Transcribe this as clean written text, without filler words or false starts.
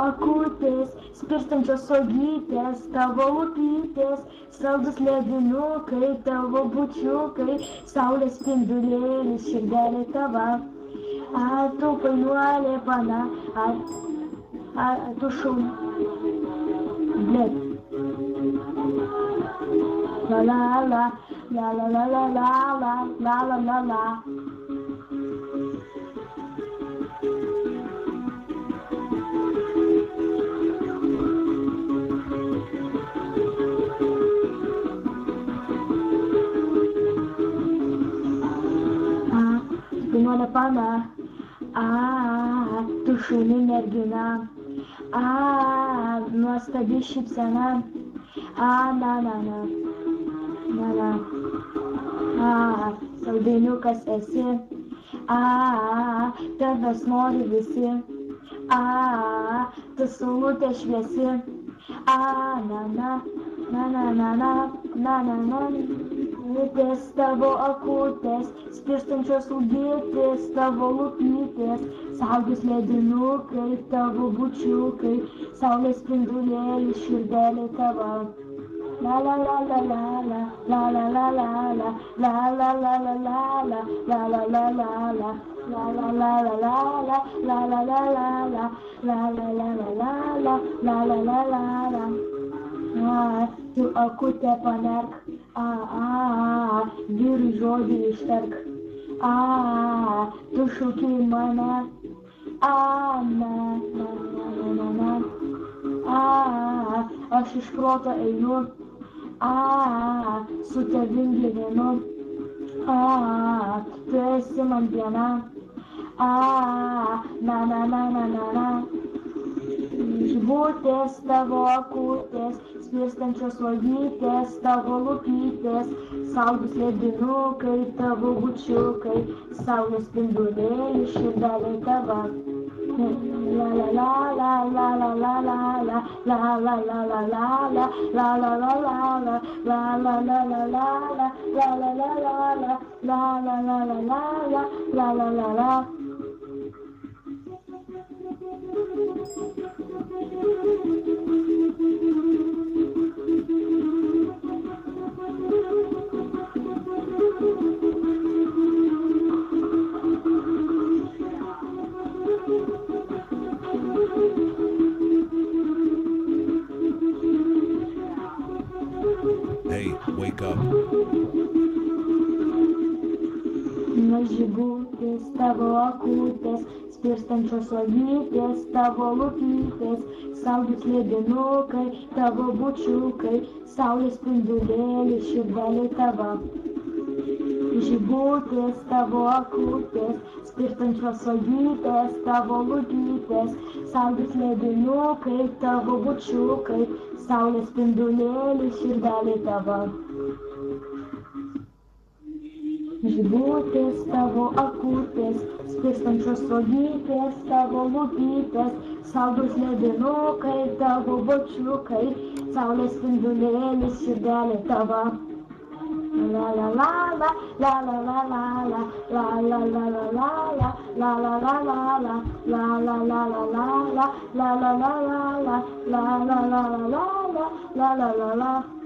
akutės, spirstančios uogytės, tavo lūpytės, saldus ledinukai, tavo bučiukai, saulės spindulėlis, širdelė tava. Tu painuolė pana, tu šum. Blėt. La la la, la la la la la la, la la la la. Painuolė pana, tu šauni mergina, nuostabi šypsena, na na na, na na, saldainiukas esi, tavęs nori visi, tu saulutė šviesi, na na, na na na na, na na na. Lūpės tavo akutės, spirstančios uogytės, tavo lūpytės, saldus ledinukai, tavo bučiukai, saulės spindulėlis, širdelė tava. La la la la la la, la la la la la, la la la la la la, la la la la la, la la la la la la, la la la la la, la la la la la la, la la la la la. Tu akutė panerk, vyrui žodį ištark, tu šauki mane, na, na, na, na, aš iš proto einu, su tavim gyvenu, tu esi man viena, na, na, na, na, na, na. Žibutės tavo akutės, spirstančios uogytės, tavo lūpytės, saldus ledinukai, tavo bučiukai, saulės spindulėlis, širdelė tava. La la la la la la la la la, la la la la la la, la la la la la, la la la la la la, la la la la la, la la la la la la, la la la la. Hey, wake up. Na žibutės tavo akutės, spirstančios uogytės, tavo lūpytės, saldus ledinukai, tavo bučiukai, saulės spindulėlis, širdelė tava. Žibutės tavo akutės, spirstančios uogytės, tavo lūpytės, saldus ledinukai, tavo bučiukai, saulės spindulėlis, širdelė tava. Žibutės tavo akutės, spirstančios uogytės, tavo lūpytės, saldus ledinukai, tavo bučiukai, saulės spindulėlis, širdelė tava. La la la la, la la la la la, la la la la la la, la la la la la, la la la la la la, la la la la la, la la la la la, la la la la.